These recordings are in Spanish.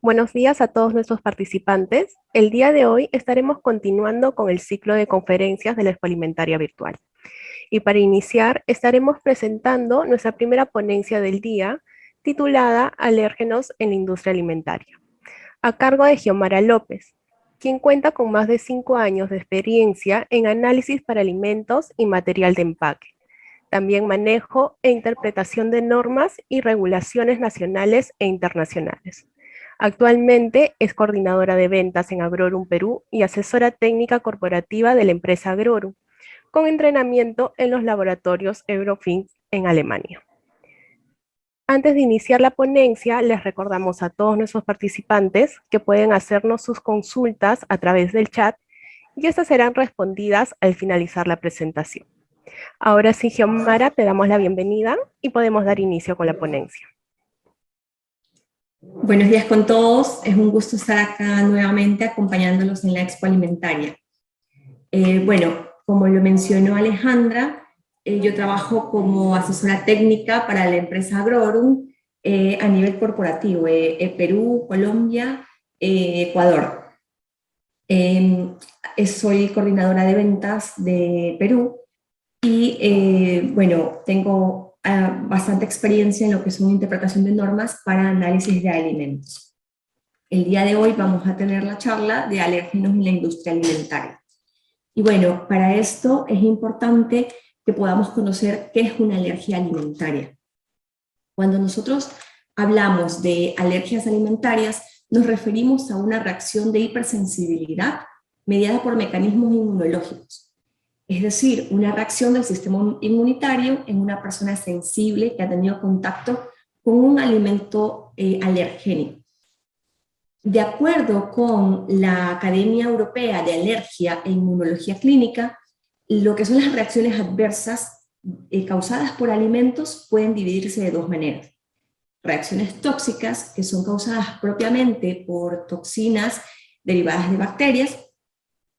Buenos días a todos nuestros participantes. El día de hoy estaremos continuando con el ciclo de conferencias de la Expo Alimentaria Virtual. Y para iniciar, estaremos presentando nuestra primera ponencia del día, titulada Alérgenos en la industria alimentaria, a cargo de Xiomara López, quien cuenta con más de 5 años de experiencia en análisis para alimentos y material de empaque. También manejo e interpretación de normas y regulaciones nacionales e internacionales. Actualmente es coordinadora de ventas en Agrorum Perú y asesora técnica corporativa de la empresa Agrorum, con entrenamiento en los laboratorios Eurofins en Alemania. Antes de iniciar la ponencia, les recordamos a todos nuestros participantes que pueden hacernos sus consultas a través del chat y estas serán respondidas al finalizar la presentación. Ahora sí, Xiomara, te damos la bienvenida y podemos dar inicio con la ponencia. Buenos días con todos, es un gusto estar acá nuevamente acompañándolos en la Expo Alimentaria. Bueno, como lo mencionó Alejandra, yo trabajo como asesora técnica para la empresa Agrorum a nivel corporativo, Perú, Colombia, Ecuador. Soy coordinadora de ventas de Perú y bueno, tengo bastante experiencia en lo que es una interpretación de normas para análisis de alimentos. El día de hoy vamos a tener la charla de alérgenos en la industria alimentaria. Y bueno, para esto es importante que podamos conocer qué es una alergia alimentaria. Cuando nosotros hablamos de alergias alimentarias, nos referimos a una reacción de hipersensibilidad mediada por mecanismos inmunológicos. Es decir, una reacción del sistema inmunitario en una persona sensible que ha tenido contacto con un alimento alergénico. De acuerdo con la Academia Europea de Alergia e Inmunología Clínica, lo que son las reacciones adversas causadas por alimentos pueden dividirse de dos maneras. Reacciones tóxicas, que son causadas propiamente por toxinas derivadas de bacterias,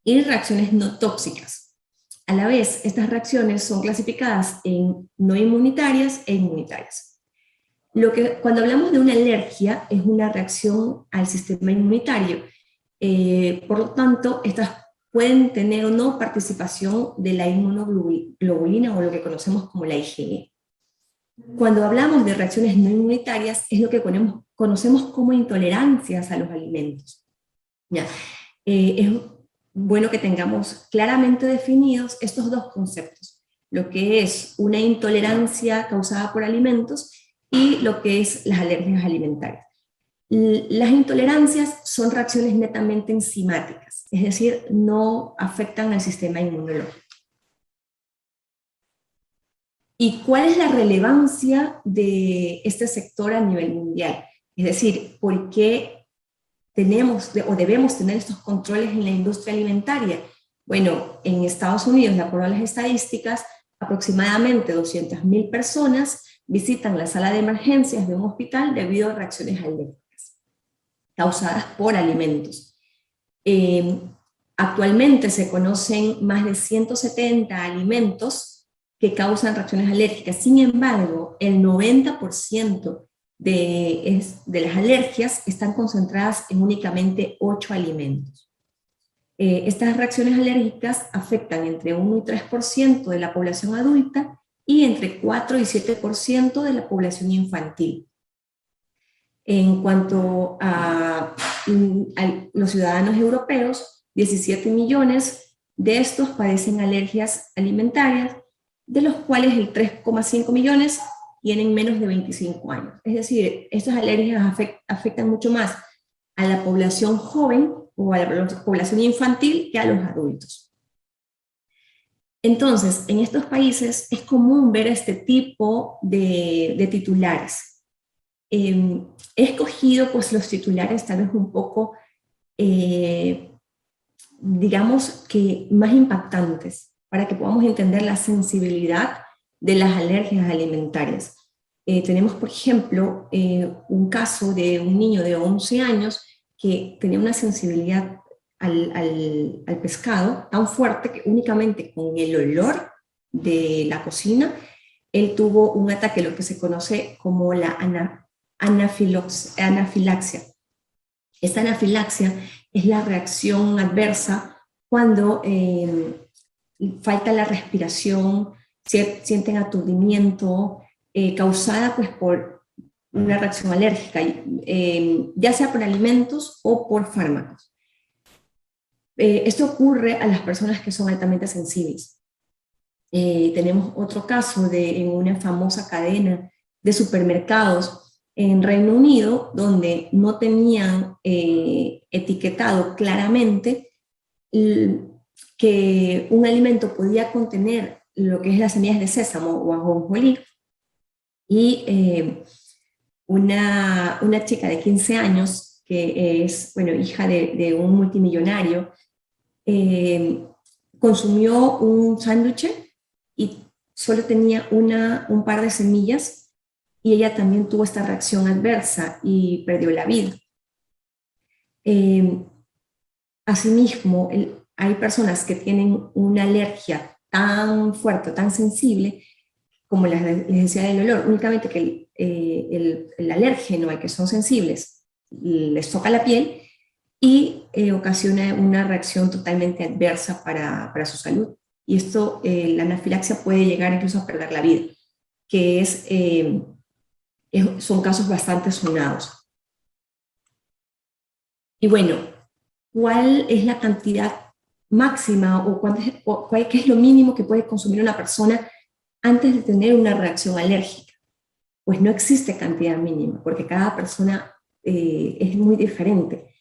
y reacciones no tóxicas. A la vez, estas reacciones son clasificadas en no inmunitarias e inmunitarias. Cuando hablamos de una alergia, es una reacción al sistema inmunitario. Por lo tanto, estas pueden tener o no participación de la inmunoglobulina o lo que conocemos como la IgE. Cuando hablamos de reacciones no inmunitarias, es lo que conocemos como intolerancias a los alimentos. ¿Ya? Es bueno que tengamos claramente definidos estos dos conceptos, lo que es una intolerancia causada por alimentos y lo que es las alergias alimentarias. Las intolerancias son reacciones netamente enzimáticas, es decir, no afectan al sistema inmunológico. ¿Y cuál es la relevancia de este sector a nivel mundial? Es decir, ¿por qué tenemos o debemos tener estos controles en la industria alimentaria? Bueno, en Estados Unidos, de acuerdo a las estadísticas, aproximadamente 200.000 personas visitan la sala de emergencias de un hospital debido a reacciones alérgicas causadas por alimentos. Actualmente se conocen más de 170 alimentos que causan reacciones alérgicas. Sin embargo, el 90% de las alergias están concentradas en únicamente 8 alimentos. Estas reacciones alérgicas afectan entre 1 y 3% de la población adulta y entre 4 y 7% de la población infantil. En cuanto a los ciudadanos europeos, 17 millones de estos padecen alergias alimentarias, de los cuales el 3,5 millones tienen menos de 25 años. Es decir, estas alergias afectan mucho más a la población joven o a la población infantil que a los adultos. Entonces, en estos países es común ver este tipo de titulares. He escogido pues los titulares tal vez un poco, digamos que más impactantes, para que podamos entender la sensibilidad de las alergias alimentarias. Tenemos, por ejemplo, un caso de un niño de 11 años que tenía una sensibilidad al pescado tan fuerte que únicamente con el olor de la cocina, él tuvo un ataque, lo que se conoce como la anafilaxia. Esta anafilaxia es la reacción adversa cuando falta la respiración, sienten aturdimiento, causada pues por una reacción alérgica, ya sea por alimentos o por fármacos. Esto ocurre a las personas que son altamente sensibles. Tenemos otro caso en una famosa cadena de supermercados en Reino Unido, donde no tenían etiquetado claramente que un alimento podía contener lo que es las semillas de sésamo o ajonjolí, y una chica de 15 años, que es, bueno, hija de un multimillonario, consumió un sándwich y solo tenía un par de semillas, y ella también tuvo esta reacción adversa y perdió la vida. Asimismo, hay personas que tienen una alergia tan fuerte, tan sensible, como les decía del olor, únicamente que el alérgeno al que son sensibles les toca la piel y ocasiona una reacción totalmente adversa para su salud. Y esto, la anafilaxia puede llegar incluso a perder la vida, que son casos bastante sonados. Y bueno, ¿cuál es la cantidad máxima o qué es lo mínimo que puede consumir una persona antes de tener una reacción alérgica? Pues no existe cantidad mínima, porque cada persona es muy diferente.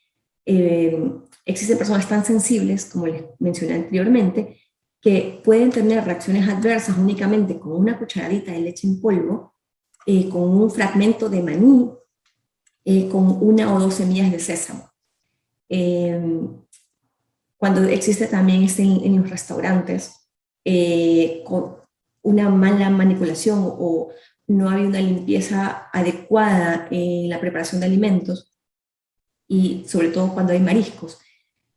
Existen personas tan sensibles, como les mencioné anteriormente, que pueden tener reacciones adversas únicamente con una cucharadita de leche en polvo, con un fragmento de maní, con 1 o 2 semillas de sésamo. Cuando existe también en los restaurantes, con una mala manipulación o no hay una limpieza adecuada en la preparación de alimentos, y sobre todo cuando hay mariscos,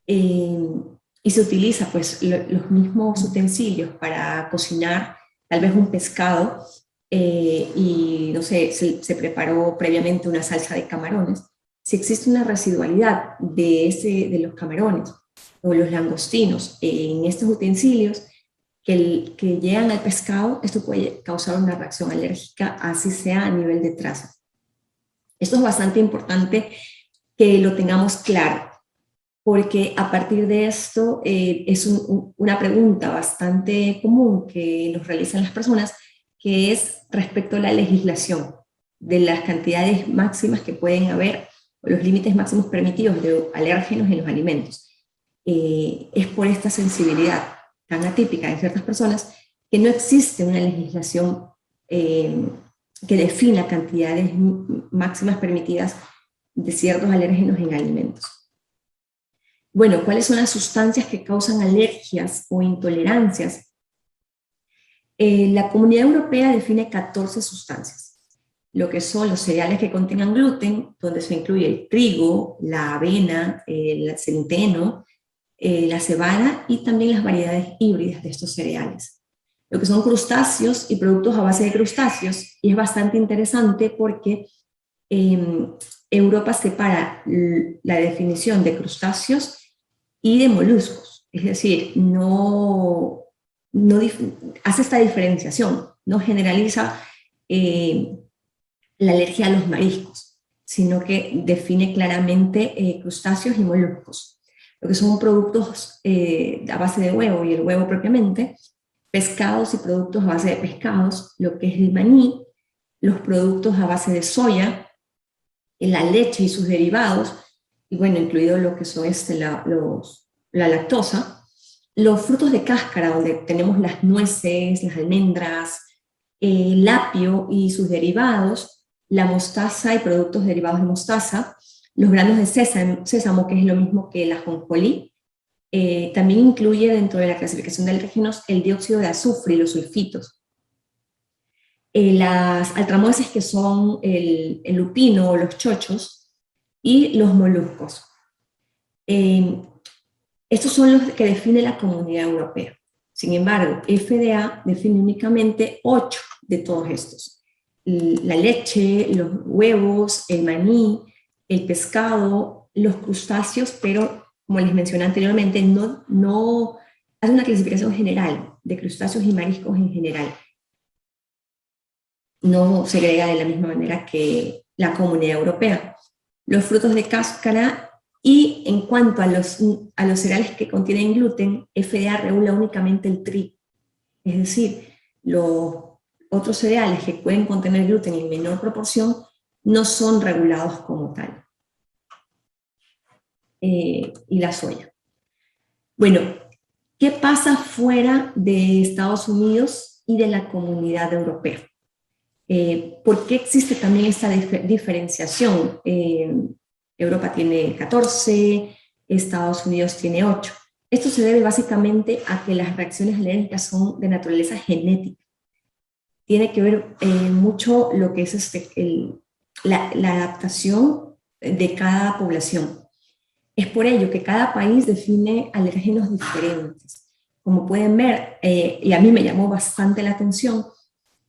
y se utiliza pues los mismos utensilios para cocinar tal vez un pescado, y no sé, se preparó previamente una salsa de camarones. Si existe una residualidad de los camarones o los langostinos en estos utensilios que llegan al pescado, esto puede causar una reacción alérgica, así sea a nivel de trazas. Esto es bastante importante que lo tengamos claro, porque a partir de esto es una pregunta bastante común que nos realizan las personas, que es respecto a la legislación, de las cantidades máximas que pueden haber, o los límites máximos permitidos de alérgenos en los alimentos. Es por esta sensibilidad tan atípica de ciertas personas que no existe una legislación que defina cantidades máximas permitidas de ciertos alérgenos en alimentos. Bueno, ¿cuáles son las sustancias que causan alergias o intolerancias? La Comunidad Europea define 14 sustancias, lo que son los cereales que contengan gluten, donde se incluye el trigo, la avena, el centeno, la cebada y también las variedades híbridas de estos cereales. Lo que son crustáceos y productos a base de crustáceos, y es bastante interesante porque Europa separa la definición de crustáceos y de moluscos, es decir, no hace esta diferenciación, no generaliza la alergia a los mariscos, sino que define claramente crustáceos y moluscos, lo que son productos a base de huevo y el huevo propiamente, pescados y productos a base de pescados, lo que es el maní, los productos a base de soya, la leche y sus derivados, y bueno, incluido lo que son la lactosa, los frutos de cáscara, donde tenemos las nueces, las almendras, el apio y sus derivados, la mostaza y productos derivados de mostaza, los granos de sésamo, que es lo mismo que el ajonjolí. También incluye dentro de la clasificación de alérgenos el dióxido de azufre y los sulfitos. Las altramueces, que son el lupino o los chochos, y los moluscos. Estos son los que define la Comunidad Europea. Sin embargo, FDA define únicamente 8 de todos estos. La leche, los huevos, el maní, el pescado, los crustáceos, pero como les mencioné anteriormente, no hace una clasificación general de crustáceos y mariscos en general. No segrega de la misma manera que la Comunidad Europea. Los frutos de cáscara, y en cuanto a los cereales que contienen gluten, FDA regula únicamente el trigo. Es decir, los otros cereales que pueden contener gluten en menor proporción no son regulados como tal. Y la soya. Bueno, ¿qué pasa fuera de Estados Unidos y de la Comunidad Europea? ¿Por qué existe también esta diferenciación? Europa tiene 14, Estados Unidos tiene 8. Esto se debe básicamente a que las reacciones alérgicas son de naturaleza genética. Tiene que ver mucho lo que es la adaptación de cada población. Es por ello que cada país define alérgenos diferentes. Como pueden ver, y a mí me llamó bastante la atención,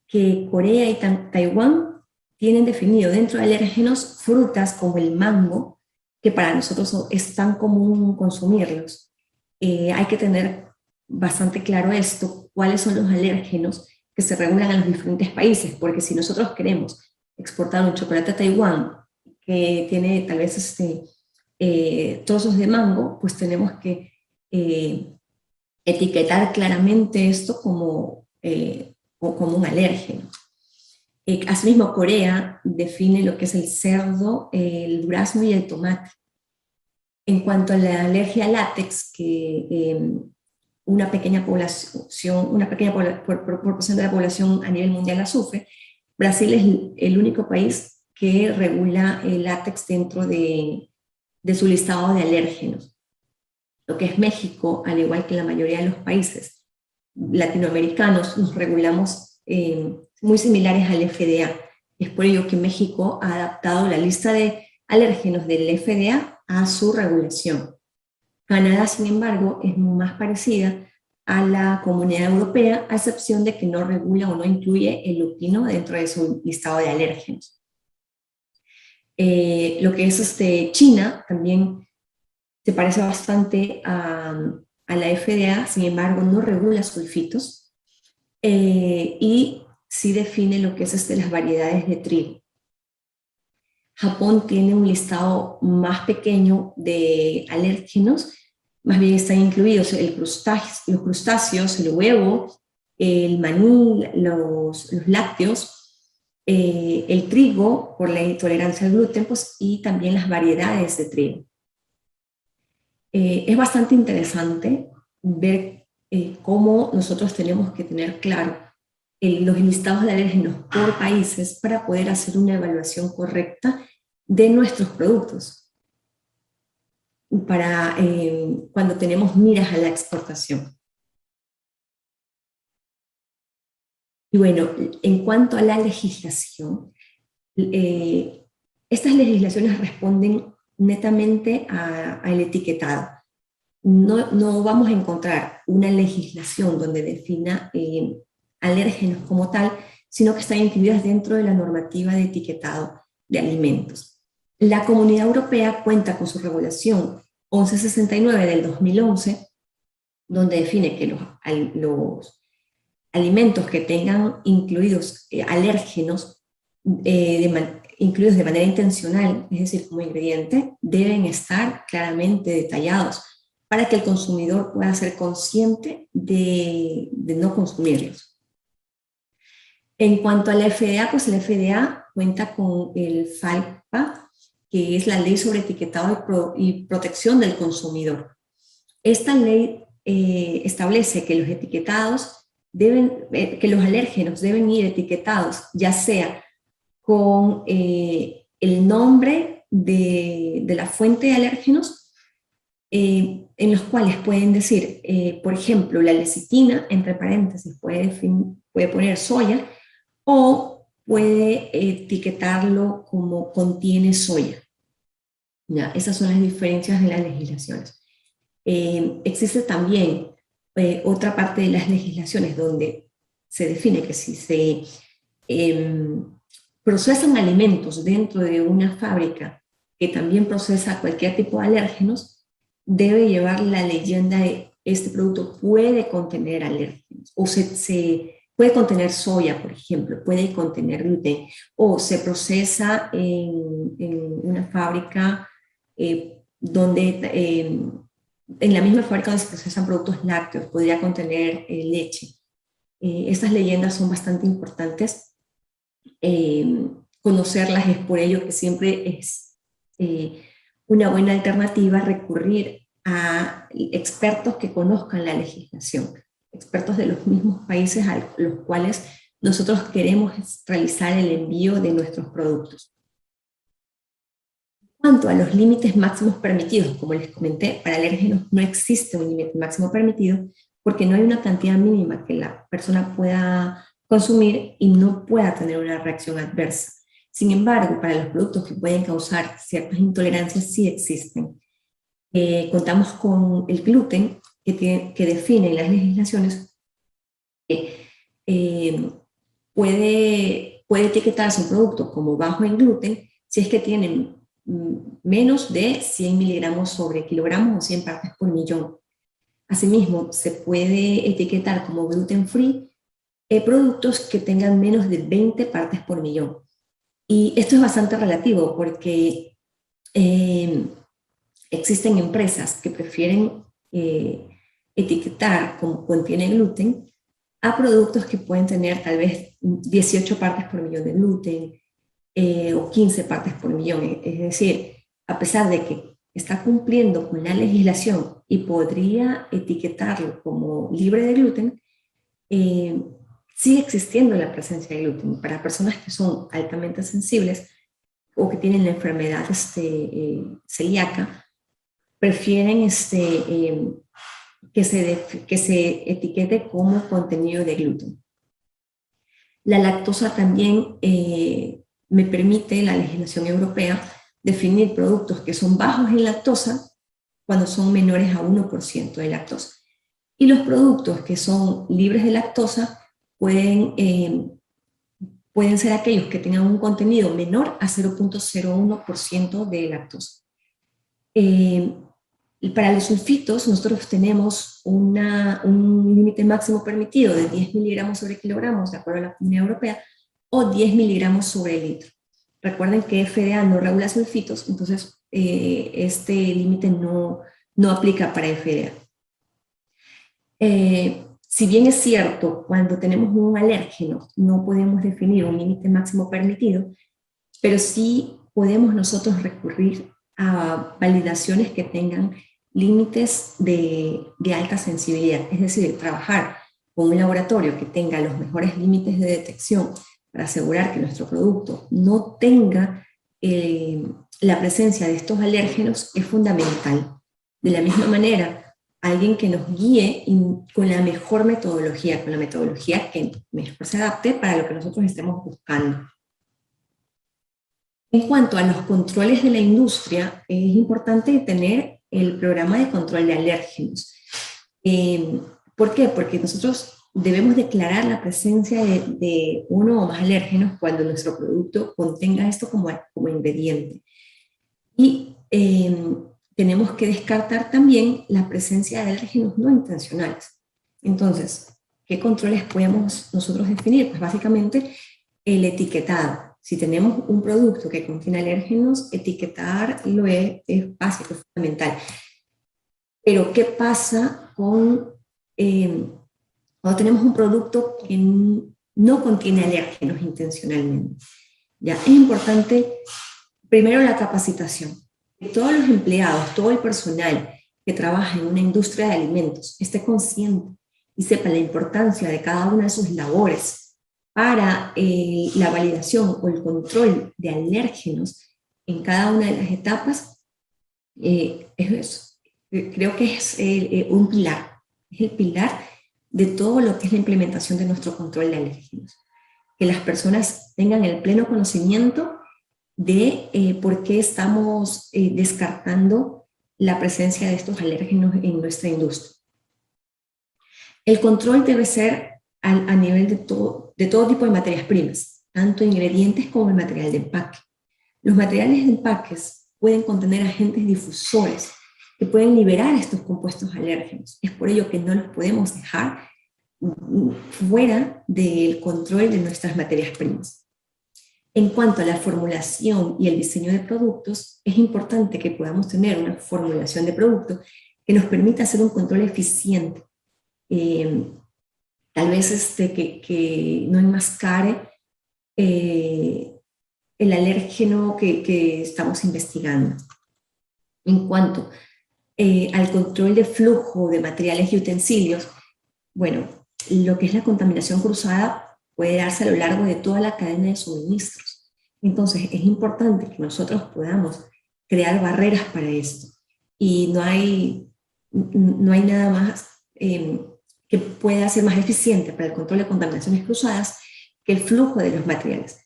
que Corea y Taiwán tienen definido dentro de alérgenos frutas como el mango, que para nosotros es tan común consumirlos. Hay que tener bastante claro esto, cuáles son los alérgenos que se regulan en los diferentes países, porque si nosotros queremos exportar un chocolate a Taiwán que tiene tal vez trozos de mango, pues tenemos que etiquetar claramente esto como un alérgeno. Asimismo, Corea define lo que es el cerdo, el durazno y el tomate. En cuanto a la alergia al látex, que una pequeña proporción de la población a nivel mundial la sufre, Brasil es el único país que regula el látex dentro de su listado de alérgenos. Lo que es México, al igual que la mayoría de los países latinoamericanos, nos regulamos muy similares al FDA. Es por ello que México ha adaptado la lista de alérgenos del FDA a su regulación. Canadá, sin embargo, es más parecida a la Comunidad Europea, a excepción de que no regula o no incluye el lupino dentro de su listado de alérgenos. Lo que es China también se parece bastante a la FDA, sin embargo no regula sulfitos, y sí define lo que es las variedades de trigo. Japón tiene un listado más pequeño de alérgenos, más bien están incluidos los crustáceos, el huevo, el maní, los lácteos, el trigo por la intolerancia al gluten, pues, y también las variedades de trigo. Es bastante interesante ver cómo nosotros tenemos que tener claro los listados de alérgenos por países para poder hacer una evaluación correcta de nuestros productos, para cuando tenemos miras a la exportación. Y bueno, en cuanto a la legislación, estas legislaciones responden netamente al etiquetado. No vamos a encontrar una legislación donde defina alérgenos como tal, sino que están incluidas dentro de la normativa de etiquetado de alimentos. La Comunidad Europea cuenta con su regulación 1169 del 2011, donde define que los alimentos que tengan incluidos alérgenos, incluidos de manera intencional, es decir, como ingrediente, deben estar claramente detallados para que el consumidor pueda ser consciente de no consumirlos. En cuanto a la FDA, pues la FDA cuenta con el FALPA, que es la Ley sobre Etiquetado y Protección del Consumidor. Esta ley establece que los etiquetados que los alérgenos deben ir etiquetados, ya sea con el nombre de la fuente de alérgenos, en los cuales pueden decir, por ejemplo, la lecitina, entre paréntesis, puede poner soya, o puede etiquetarlo como contiene soya. ¿Ya? Esas son las diferencias de las legislaciones. Existe también otra parte de las legislaciones donde se define que si se procesan alimentos dentro de una fábrica que también procesa cualquier tipo de alérgenos, debe llevar la leyenda de este producto puede contener alérgenos, o se puede contener soya, por ejemplo, puede contener gluten, o se procesa en una fábrica donde, en la misma fábrica donde se procesan productos lácteos, podría contener leche. Estas leyendas son bastante importantes. Conocerlas es por ello que siempre es una buena alternativa recurrir a expertos que conozcan la legislación, expertos de los mismos países a los cuales nosotros queremos realizar el envío de nuestros productos. En cuanto a los límites máximos permitidos, como les comenté, para alérgenos no existe un límite máximo permitido porque no hay una cantidad mínima que la persona pueda consumir y no pueda tener una reacción adversa. Sin embargo, para los productos que pueden causar ciertas intolerancias sí existen. Contamos con el gluten, que define las legislaciones, puede etiquetarse un producto como bajo en gluten si es que tienen menos de 100 miligramos sobre kilogramos o 100 partes por millón. Asimismo, se puede etiquetar como gluten free productos que tengan menos de 20 partes por millón. Y esto es bastante relativo porque existen empresas que prefieren etiquetar como contiene gluten a productos que pueden tener tal vez 18 partes por millón de gluten o 15 partes por millón. Es decir, a pesar de que está cumpliendo con la legislación y podría etiquetarlo como libre de gluten, sigue existiendo la presencia de gluten. Para personas que son altamente sensibles o que tienen la enfermedad celíaca, prefieren que se etiquete como contenido de gluten. La lactosa también me permite la legislación europea definir productos que son bajos en lactosa cuando son menores a 1% de lactosa. Y los productos que son libres de lactosa pueden ser aquellos que tengan un contenido menor a 0.01% de lactosa. Para los sulfitos nosotros tenemos un límite máximo permitido de 10 miligramos sobre kilogramos, de acuerdo a la Comunidad Europea, o 10 miligramos sobre litro. Recuerden que FDA no regula sulfitos, entonces este límite no aplica para FDA. Si bien es cierto, cuando tenemos un alérgeno no podemos definir un límite máximo permitido, pero sí podemos nosotros recurrir a validaciones que tengan límites de alta sensibilidad, es decir, trabajar con un laboratorio que tenga los mejores límites de detección para asegurar que nuestro producto no tenga la presencia de estos alérgenos es fundamental. De la misma manera, alguien que nos guíe con la mejor metodología, con la metodología que mejor se adapte para lo que nosotros estemos buscando. En cuanto a los controles de la industria, es importante tener el programa de control de alérgenos. ¿Por qué? Porque nosotros debemos declarar la presencia de uno o más alérgenos cuando nuestro producto contenga esto como ingrediente. Y tenemos que descartar también la presencia de alérgenos no intencionales. Entonces, ¿qué controles podemos nosotros definir? Pues básicamente el etiquetado. Si tenemos un producto que contiene alérgenos, etiquetarlo es básico, es fundamental. Pero ¿qué pasa con cuando tenemos un producto que no contiene alérgenos intencionalmente? Ya, es importante primero la capacitación. Que todos los empleados, todo el personal que trabaja en una industria de alimentos esté consciente y sepa la importancia de cada una de sus labores para la validación o el control de alérgenos en cada una de las etapas. Creo que es un pilar, es el pilar de todo lo que es la implementación de nuestro control de alérgenos. Que las personas tengan el pleno conocimiento de por qué estamos descartando la presencia de estos alérgenos en nuestra industria. El control debe ser a nivel de todo tipo de materias primas, tanto ingredientes como el material de empaque. Los materiales de empaques pueden contener agentes difusores que pueden liberar estos compuestos alérgenos. Es por ello que no los podemos dejar fuera del control de nuestras materias primas. En cuanto a la formulación y el diseño de productos, es importante que podamos tener una formulación de producto que nos permita hacer un control eficiente. Tal vez que no enmascare el alérgeno que estamos investigando. En cuanto al control de flujo de materiales y utensilios, bueno, lo que es la contaminación cruzada puede darse a lo largo de toda la cadena de suministros. Entonces es importante que nosotros podamos crear barreras para esto. Y no hay nada más que pueda ser más eficiente para el control de contaminaciones cruzadas que el flujo de los materiales.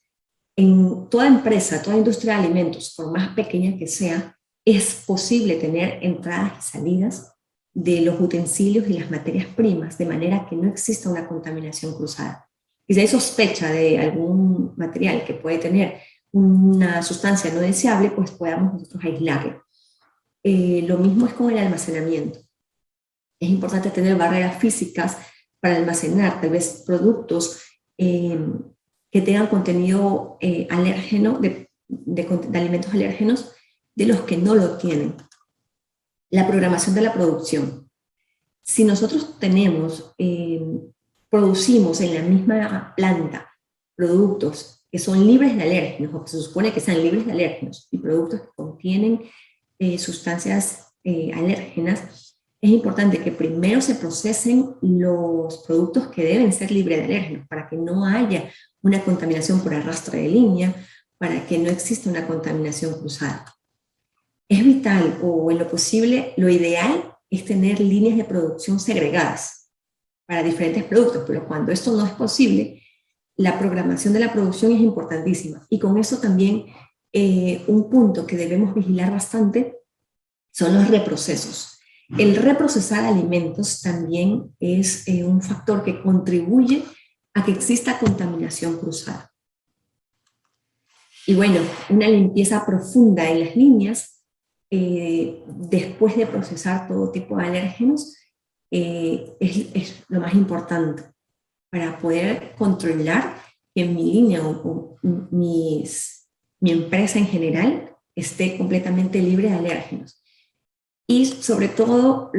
En toda empresa, toda industria de alimentos, por más pequeña que sea, es posible tener entradas y salidas de los utensilios y las materias primas, de manera que no exista una contaminación cruzada. Y si hay sospecha de algún material que puede tener una sustancia no deseable, pues podamos nosotros aislarlo. Lo mismo es con el almacenamiento. Es importante tener barreras físicas para almacenar tal vez productos que tengan contenido alérgeno, de alimentos alérgenos, de los que no lo tienen. La programación de la producción. Si nosotros producimos en la misma planta productos que son libres de alérgenos, o que se supone que sean libres de alérgenos, y productos que contienen sustancias alérgenas, es importante que primero se procesen los productos que deben ser libres de alérgenos, para que no haya una contaminación por arrastre de línea, para que no exista una contaminación cruzada. Es vital, o en lo posible, lo ideal es tener líneas de producción segregadas para diferentes productos, pero cuando esto no es posible, la programación de la producción es importantísima. Y con eso también un punto que debemos vigilar bastante son los reprocesos. El reprocesar alimentos también es un factor que contribuye a que exista contaminación cruzada. Y bueno, una limpieza profunda en las líneas después de procesar todo tipo de alérgenos es lo más importante para poder controlar que mi línea o mi empresa en general esté completamente libre de alérgenos. Y sobre todo,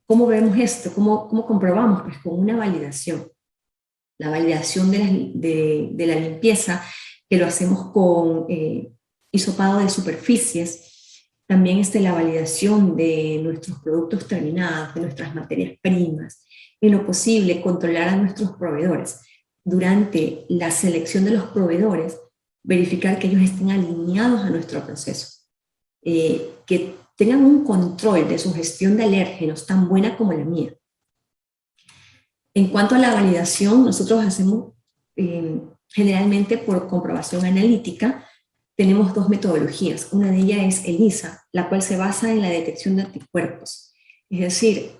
¿cómo vemos esto? ¿Cómo comprobamos? Pues con una validación. La validación de la limpieza, que lo hacemos con hisopado de superficies. También la validación de nuestros productos terminados, de nuestras materias primas. En lo posible, controlar a nuestros proveedores. Durante la selección de los proveedores, verificar que ellos estén alineados a nuestro proceso. Que tengan un control de su gestión de alérgenos tan buena como la mía. En cuanto a la validación, nosotros hacemos generalmente por comprobación analítica. Tenemos dos metodologías. Una de ellas es ELISA, la cual se basa en la detección de anticuerpos. Es decir,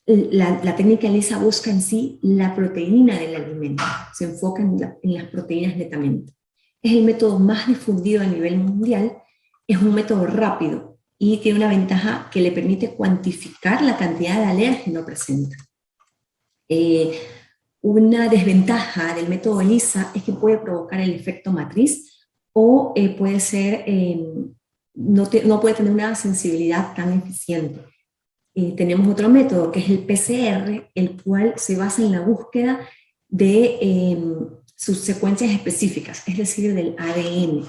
la técnica ELISA busca en sí la proteína del alimento. Se enfoca en las proteínas netamente. Es el método más difundido a nivel mundial. Es un método rápido y tiene una ventaja que le permite cuantificar la cantidad de alérgeno presente. Una desventaja del método ELISA es que puede provocar el efecto matriz o puede ser, no puede tener una sensibilidad tan eficiente. Tenemos otro método que es el PCR, el cual se basa en la búsqueda de sus secuencias específicas, es decir, del ADN.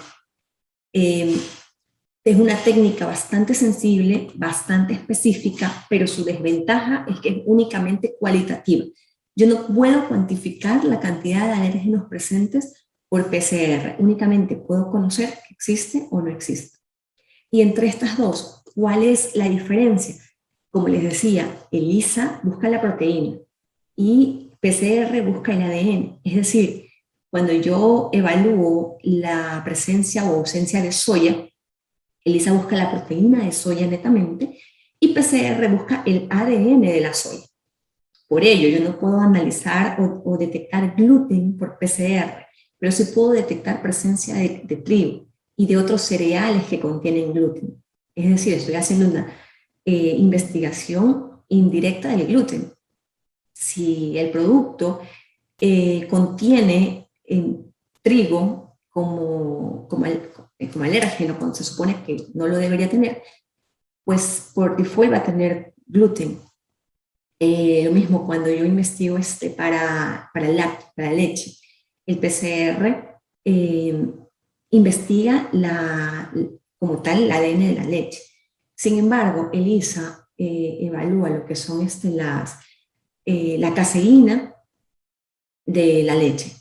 Es una técnica bastante sensible, bastante específica, pero su desventaja es que es únicamente cualitativa. Yo no puedo cuantificar la cantidad de alérgenos presentes por PCR, únicamente puedo conocer que existe o no existe. Y entre estas dos, ¿cuál es la diferencia? Como les decía, ELISA busca la proteína y PCR busca el ADN. Es decir, cuando yo evalúo la presencia o ausencia de soya, ELISA busca la proteína de soya netamente y PCR busca el ADN de la soya. Por ello, yo no puedo analizar o detectar gluten por PCR, pero sí puedo detectar presencia de trigo. y de otros cereales que contienen gluten. Es decir, estoy haciendo una investigación indirecta del gluten. Si el producto contiene trigo como alérgeno, cuando se supone que no lo debería tener, pues por default va a tener gluten. Lo mismo cuando yo investigo para el lácteo, para la leche. El PCR investiga como tal el ADN de la leche. Sin embargo, ELISA evalúa lo que son la caseína de la leche.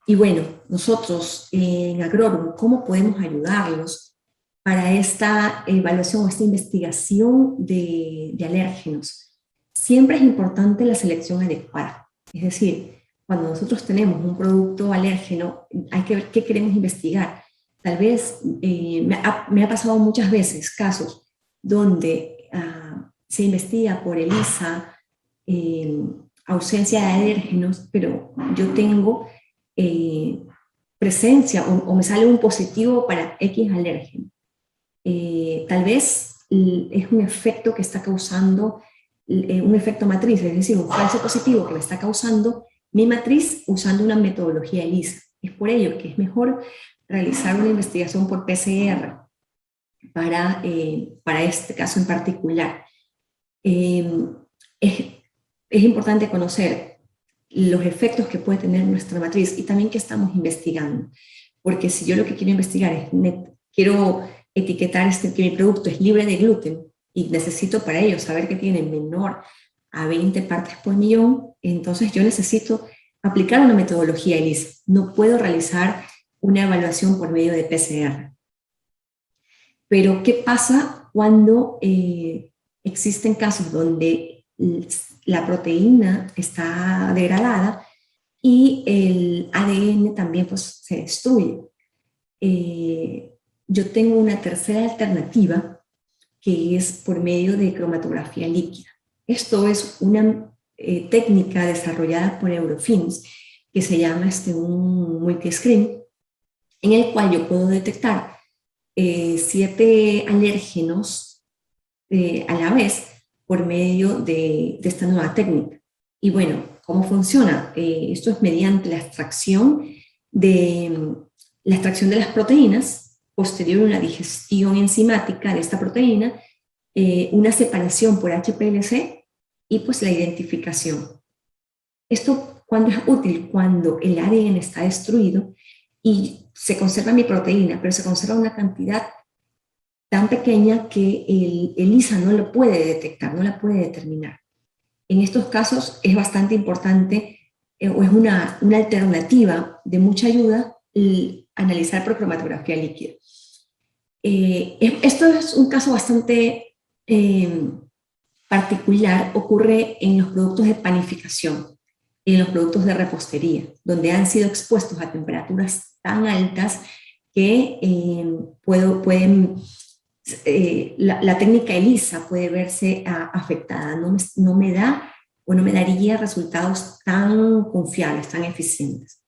Y bueno, nosotros en Agrorum, ¿cómo podemos ayudarlos para esta evaluación o esta investigación de alérgenos? Siempre es importante la selección adecuada. Es decir, cuando nosotros tenemos un producto alérgeno, hay que ver qué queremos investigar. Tal vez me ha pasado muchas veces casos donde se investiga por ELISA ausencia de alérgenos, pero yo tengo presencia o me sale un positivo para X alérgeno. Tal vez es un efecto que está causando un efecto matriz, es decir, un falso positivo que me está causando mi matriz usando una metodología ELISA. Es por ello que es mejor realizar una investigación por PCR para este caso en particular. Es importante conocer los efectos que puede tener nuestra matriz y también qué estamos investigando. Porque si yo lo que quiero investigar es, quiero etiquetar que mi producto es libre de gluten y necesito para ello saber que tiene menor a 20 partes por millón, entonces yo necesito aplicar una metodología ELISA. No puedo realizar una evaluación por medio de PCR. Pero, ¿qué pasa cuando existen casos donde la proteína está degradada y el ADN también pues, se destruye? Yo tengo una tercera alternativa que es por medio de cromatografía líquida. Esto es una técnica desarrollada por Eurofins que se llama un multiscreen, en el cual yo puedo detectar 7 alérgenos a la vez por medio de esta nueva técnica. Y bueno, ¿cómo funciona? Esto es mediante la extracción de las proteínas, posterior a una digestión enzimática de esta proteína, una separación por HPLC y pues la identificación. Esto, ¿cuándo es útil? Cuando el ADN está destruido y se conserva mi proteína, pero se conserva una cantidad tan pequeña que el ELISA no lo puede detectar, no la puede determinar. En estos casos es bastante importante, o es una alternativa de mucha ayuda, analizar por cromatografía líquida. Esto es un caso bastante particular, ocurre en los productos de panificación, en los productos de repostería, donde han sido expuestos a temperaturas tan altas que la técnica ELISA puede verse afectada, no me da o no me daría resultados tan confiables, tan eficientes.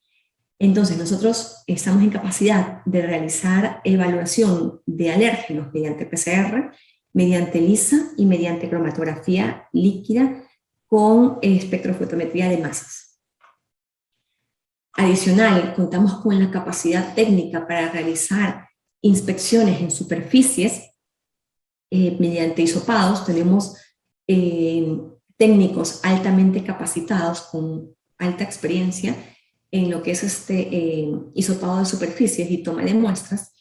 Entonces nosotros estamos en capacidad de realizar evaluación de alérgenos mediante PCR, mediante ELISA y mediante cromatografía líquida con espectrofotometría de masas. Adicional, contamos con la capacidad técnica para realizar inspecciones en superficies mediante hisopados. Tenemos técnicos altamente capacitados con alta experiencia en lo que es hisopado de superficies y toma de muestras.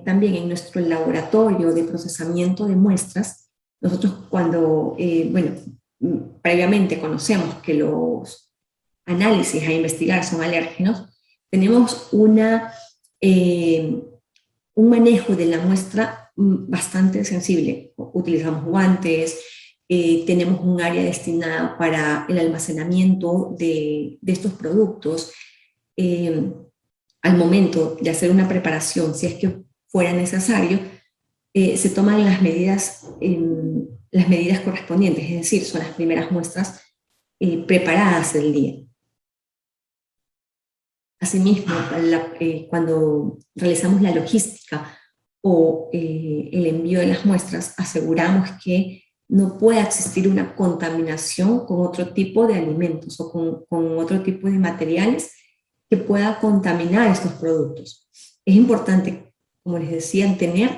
También en nuestro laboratorio de procesamiento de muestras, nosotros cuando, previamente conocemos que los análisis a investigar son alérgenos, tenemos un manejo de la muestra bastante sensible. Utilizamos guantes, tenemos un área destinada para el almacenamiento de estos productos. Al momento de hacer una preparación, si es que fuera necesario, se toman las medidas correspondientes, es decir, son las primeras muestras preparadas del día. Asimismo, cuando realizamos la logística o el envío de las muestras, aseguramos que no pueda existir una contaminación con otro tipo de alimentos o con otro tipo de materiales que pueda contaminar estos productos. Es importante, como les decía, tener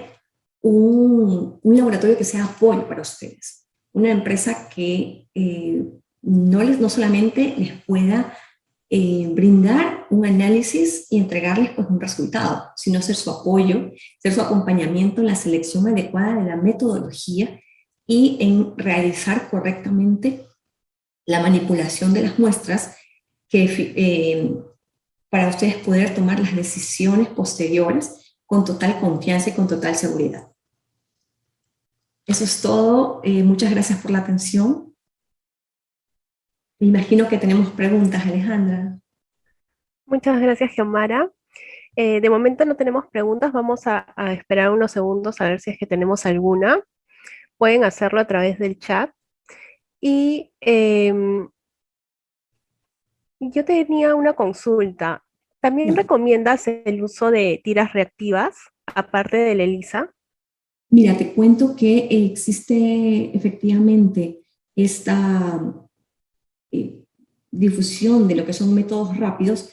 un laboratorio que sea apoyo para ustedes, una empresa que no solamente les pueda brindar un análisis y entregarles pues un resultado, sino ser su apoyo, ser su acompañamiento en la selección adecuada de la metodología y en realizar correctamente la manipulación de las muestras para ustedes poder tomar las decisiones posteriores con total confianza y con total seguridad. Eso es todo. Muchas gracias por la atención. Me imagino que tenemos preguntas, Alejandra. Muchas gracias, Xiomara. De momento no tenemos preguntas, vamos a esperar unos segundos a ver si es que tenemos alguna. Pueden hacerlo a través del chat. Y yo tenía una consulta. ¿También recomiendas el uso de tiras reactivas, aparte del ELISA? Mira, te cuento que existe efectivamente esta difusión de lo que son métodos rápidos,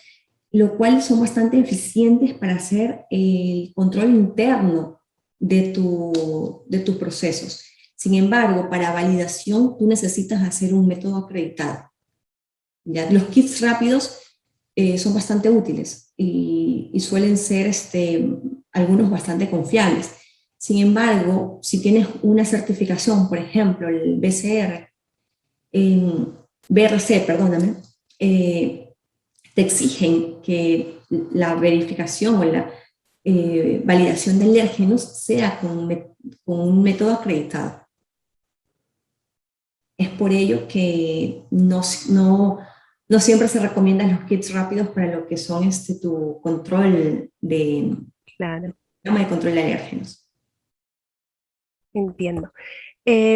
lo cual son bastante eficientes para hacer el control interno de tus procesos. Sin embargo, para validación tú necesitas hacer un método acreditado. ¿Ya? Los kits rápidos son bastante útiles y suelen ser algunos bastante confiables. Sin embargo, si tienes una certificación, por ejemplo, el BRC, perdóname, te exigen que la verificación o la validación de alérgenos sea con un método acreditado. Es por ello que no siempre se recomiendan los kits rápidos para lo que son tu control de, Claro, de control de alérgenos. entiendo.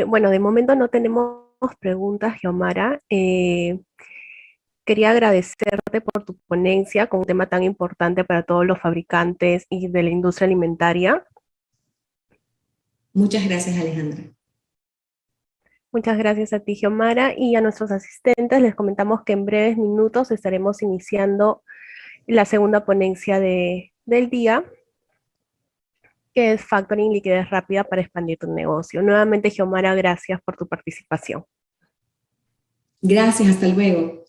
Bueno, de momento no tenemos preguntas, Xiomara. Quería agradecerte por tu ponencia con un tema tan importante para todos los fabricantes y de la industria alimentaria. Muchas gracias, Alejandra. Muchas gracias a ti, Xiomara, y a nuestros asistentes les comentamos que en breves minutos estaremos iniciando la segunda ponencia del día, que es Factoring Liquidez Rápida para expandir tu negocio. Nuevamente, Xiomara, gracias por tu participación. Gracias, hasta luego.